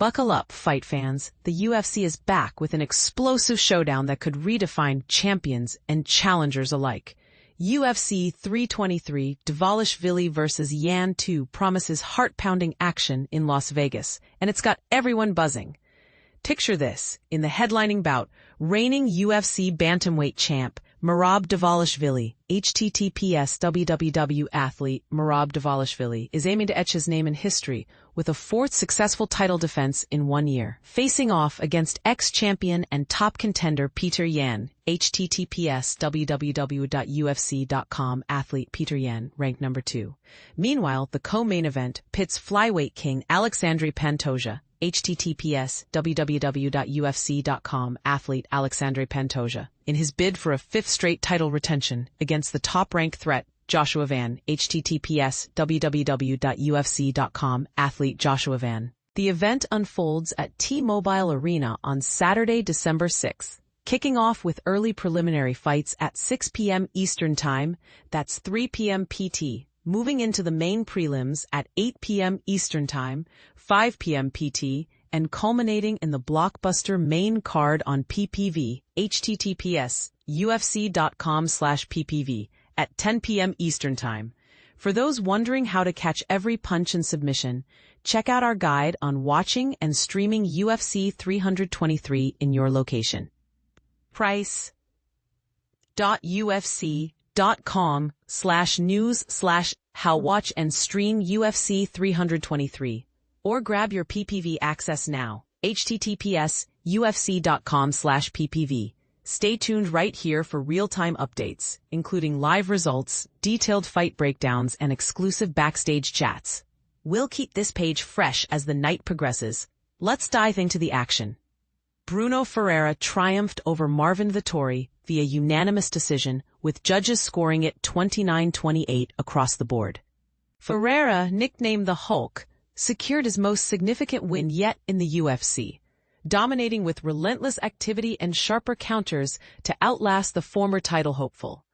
Buckle up, fight fans. The UFC is back with an explosive showdown that could redefine champions and challengers alike. UFC 323 Dvalishvili vs. Yan 2 promises heart-pounding action in Las Vegas, and it's got everyone buzzing. Picture this, in the headlining bout, reigning UFC bantamweight champ Merab Dvalishvili, https www athlete Merab Dvalishvili, is aiming to etch his name in history with a fourth successful title defense in 1 year, facing off against ex-champion and top contender Petr Yan, https www.ufc.com athlete Petr Yan, ranked number 2. Meanwhile, the co-main event pits flyweight king Alexandre Pantoja, https www.ufc.com athlete Alexandre Pantoja, in his bid for a fifth straight title retention against the top-ranked threat Joshua Van, https www.ufc.com athlete Joshua Van. The event unfolds at T-Mobile Arena on Saturday, December 6th, kicking off with early preliminary fights at 6 p.m. Eastern Time, that's 3 p.m. PT, moving into the main prelims at 8 p.m. Eastern Time, 5 p.m. PT, and culminating in the blockbuster main card on PPV, https ufc.com/ppv, at 10 p.m. Eastern Time. For those wondering how to catch every punch and submission, check out our guide on watching and streaming UFC 323 in your location. price.ufc.com/news/how watch and stream UFC 323. Or grab your PPV access now, https ufc.com/ppv. Stay tuned right here for real-time updates, including live results, detailed fight breakdowns, and exclusive backstage chats. We'll keep this page fresh as the night progresses. Let's dive into the action. Brunno Ferreira triumphed over Marvin Vettori via unanimous decision, with judges scoring it 29-28 across the board. Ferreira, nicknamed the Hulk, secured his most significant win yet in the UFC, dominating with relentless activity and sharper counters to outlast the former title hopeful.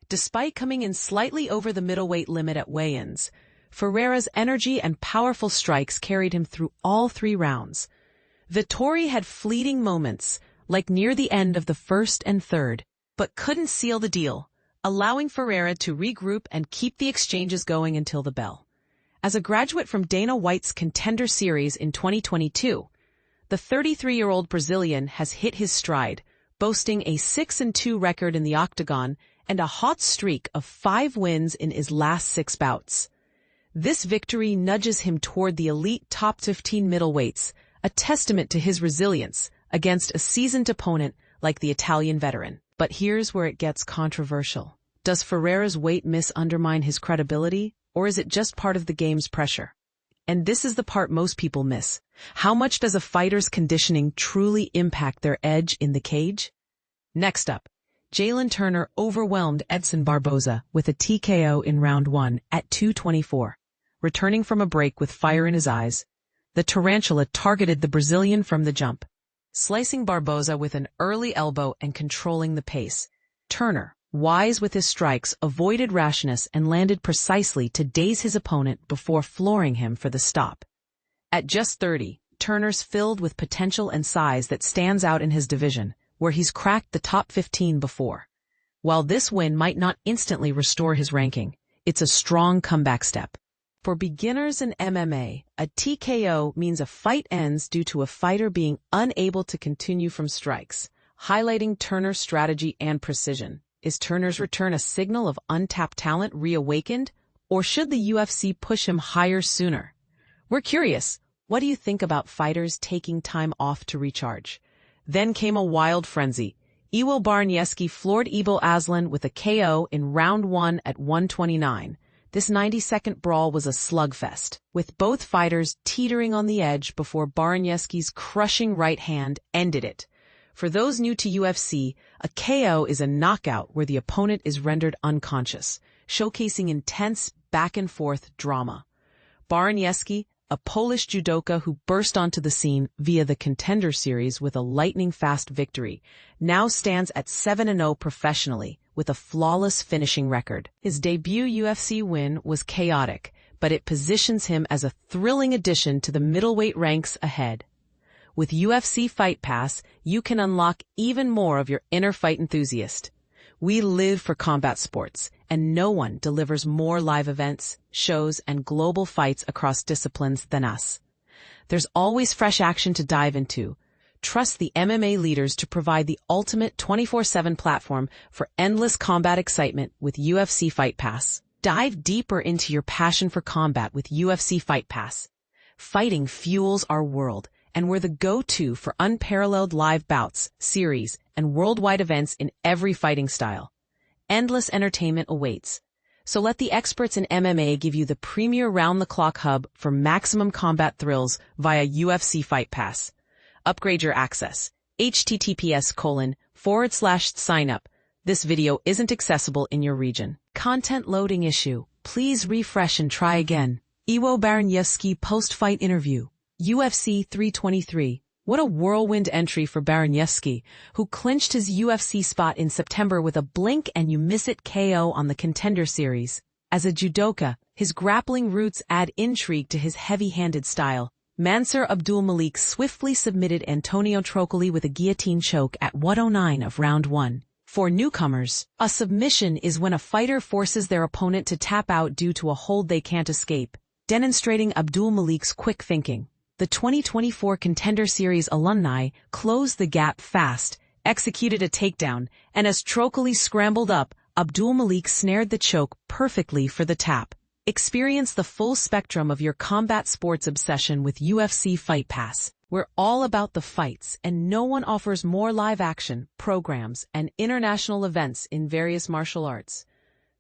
Despite coming in slightly over the middleweight limit at weigh-ins, Ferreira's energy and powerful strikes carried him through all 3 rounds. Vettori had fleeting moments, like near the end of the first and third, but couldn't seal the deal, allowing Ferreira to regroup and keep the exchanges going until the bell. As a graduate from Dana White's Contender Series in 2022, the 33-year-old Brazilian has hit his stride, boasting a 6-2 record in the octagon and a hot streak of 5 wins in his last 6 bouts. This victory nudges him toward the elite top 15 middleweights, a testament to his resilience against a seasoned opponent like the Italian veteran. But here's where it gets controversial. Does Ferreira's weight miss undermine his credibility, or is it just part of the game's pressure? And this is the part most people miss. How much does a fighter's conditioning truly impact their edge in the cage? Next up, Jalin Turner overwhelmed Edson Barboza with a TKO in round 1 at 2:24. Returning from a break with fire in his eyes, the tarantula targeted the Brazilian from the jump, slicing Barboza with an early elbow and controlling the pace. Turner, wise with his strikes, avoided rashness and landed precisely to daze his opponent before flooring him for the stop. At just 30, Turner's filled with potential and size that stands out in his division, where he's cracked the top 15 before. While this win might not instantly restore his ranking, it's a strong comeback step. For beginners in MMA, a TKO means a fight ends due to a fighter being unable to continue from strikes, highlighting Turner's strategy and precision. Is Turner's return a signal of untapped talent reawakened, or should the UFC push him higher sooner? We're curious, what do you think about fighters taking time off to recharge? Then came a wild frenzy. Iwo Baraniewski floored Ibo Aslan with a KO in round 1 at 1:29. This 90-second brawl was a slugfest, with both fighters teetering on the edge before Baraniewski's crushing right hand ended it. For those new to UFC, a KO is a knockout where the opponent is rendered unconscious, showcasing intense back-and-forth drama. Baraniewski, a Polish judoka who burst onto the scene via the Contender Series with a lightning-fast victory, now stands at 7-0 professionally, with a flawless finishing record. His debut UFC win was chaotic, but it positions him as a thrilling addition to the middleweight ranks ahead. With UFC Fight Pass, you can unlock even more of your inner fight enthusiast. We live for combat sports, and no one delivers more live events, shows, and global fights across disciplines than us. There's always fresh action to dive into. Trust the MMA leaders to provide the ultimate 24/7 platform for endless combat excitement with UFC Fight Pass. Dive deeper into your passion for combat with UFC Fight Pass. Fighting fuels our world, and we're the go-to for unparalleled live bouts, series, and worldwide events in every fighting style. Endless entertainment awaits. So let the experts in MMA give you the premier round-the-clock hub for maximum combat thrills via UFC Fight Pass. Upgrade your access. https://signup. This video isn't accessible in your region. Content loading issue. Please refresh and try again. Iwo Baraniewski post-fight interview. UFC 323. What a whirlwind entry for Baraniewski, who clinched his UFC spot in September with a blink-and-you-miss-it KO on the Contender Series. As a judoka, his grappling roots add intrigue to his heavy-handed style. Mansur Abdulmalik swiftly submitted Antonio Trocoli with a guillotine choke at 109 of round 1. For newcomers, a submission is when a fighter forces their opponent to tap out due to a hold they can't escape, demonstrating Abdulmalik's quick thinking. The 2024 Contender Series alumni closed the gap fast, executed a takedown, and as Trocoli scrambled up, Abdulmalik snared the choke perfectly for the tap. Experience the full spectrum of your combat sports obsession with UFC Fight Pass. We're all about the fights, and no one offers more live action, programs, and international events in various martial arts.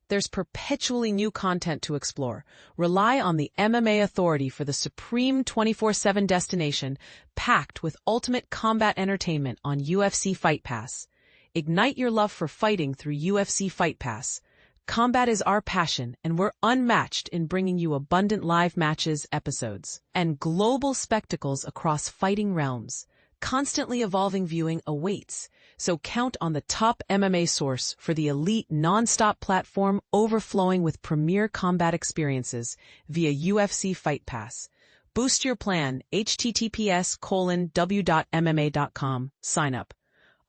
There's perpetually new content to explore. Rely on the MMA Authority for the supreme 24/7 destination, packed with ultimate combat entertainment on UFC Fight Pass. Ignite your love for fighting through UFC Fight Pass. Combat is our passion, and we're unmatched in bringing you abundant live matches, episodes, and global spectacles across fighting realms. Constantly evolving viewing awaits, so count on the top MMA source for the elite non-stop platform overflowing with premier combat experiences via UFC Fight Pass. Boost your plan, https://w.mma.com. Sign up.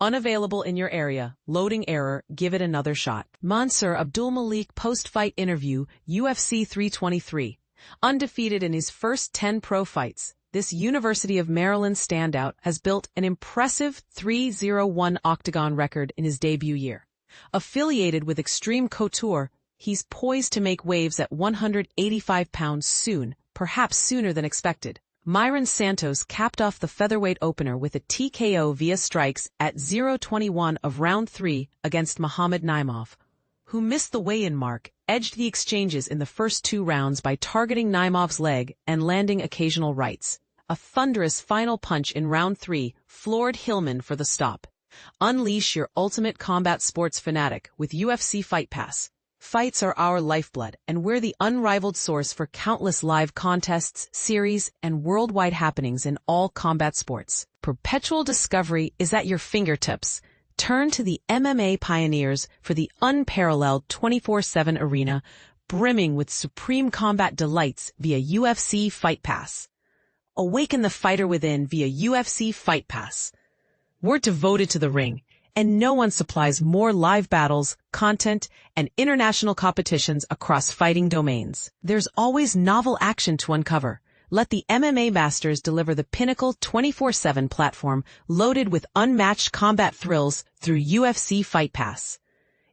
Unavailable in your area, loading error, give it another shot. Mansur Abdulmalik post-fight interview, UFC 323. Undefeated in his first 10 pro fights, this University of Maryland standout has built an impressive 3-0-1 octagon record in his debut year. Affiliated with Extreme Couture, he's poised to make waves at 185 pounds soon, perhaps sooner than expected. Myron Santos capped off the featherweight opener with a TKO via strikes at 0:21 of round 3 against Muhammad Naimov, who missed the weigh-in mark, edged the exchanges in the first 2 rounds by targeting Naimov's leg and landing occasional rights. A thunderous final punch in round 3 floored Hillman for the stop. Unleash your ultimate combat sports fanatic with UFC Fight Pass. Fights are our lifeblood, and we're the unrivaled source for countless live contests, series, and worldwide happenings in all combat sports. Perpetual discovery is at your fingertips. Turn to the MMA pioneers for the unparalleled 24/7 arena, brimming with supreme combat delights via UFC Fight Pass. Awaken the fighter within via UFC Fight Pass. We're devoted to the ring, and no one supplies more live battles, content, and international competitions across fighting domains. There's always novel action to uncover. Let the MMA masters deliver the pinnacle 24/7 platform loaded with unmatched combat thrills through UFC Fight Pass.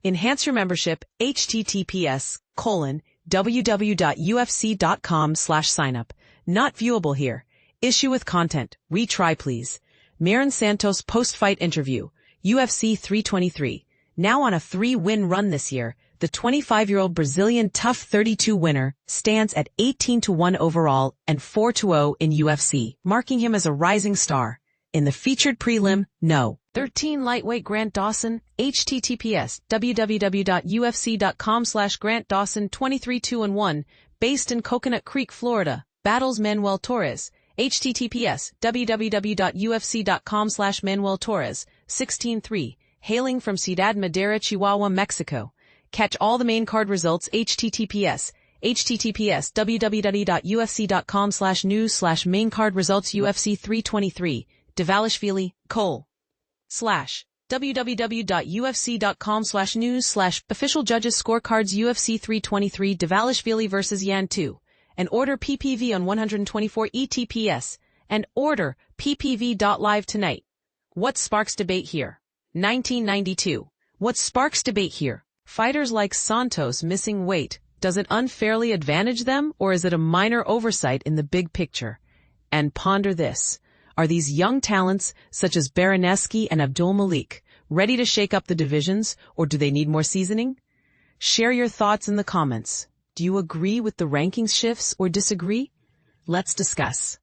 Enhance your membership, https://www.ufc.com/signup. Not viewable here. Issue with content. Retry please. Myron Santos post-fight interview. UFC 323. Now on a 3-win run this year, the 25-year-old Brazilian TUF 32 winner stands at 18-1 overall and 4-0 in UFC, marking him as a rising star. In the featured prelim, No. 13 lightweight Grant Dawson, https://www.ufc.com/Grant Dawson 23-2-1, based in Coconut Creek, Florida, battles Manuel Torres, https://www.ufc.com/Manuel Torres 16-3, hailing from Ciudad Madera, Chihuahua, Mexico. Catch all the main card results https https://www.ufc.com/news/maincard results UFC 323, Dvalishvili, Cole. /www.ufc.com/news/official judges scorecards UFC 323 Dvalishvili vs Yan 2, and order PPV on 124 ETPS, and order PPV.live tonight. What sparks debate here? 1992. What sparks debate here? Fighters like Santos missing weight. Does it unfairly advantage them, or is it a minor oversight in the big picture? And ponder this. Are these young talents, such as Baraniewski and Abdul Malik, ready to shake up the divisions, or do they need more seasoning? Share your thoughts in the comments. Do you agree with the rankings shifts or disagree? Let's discuss.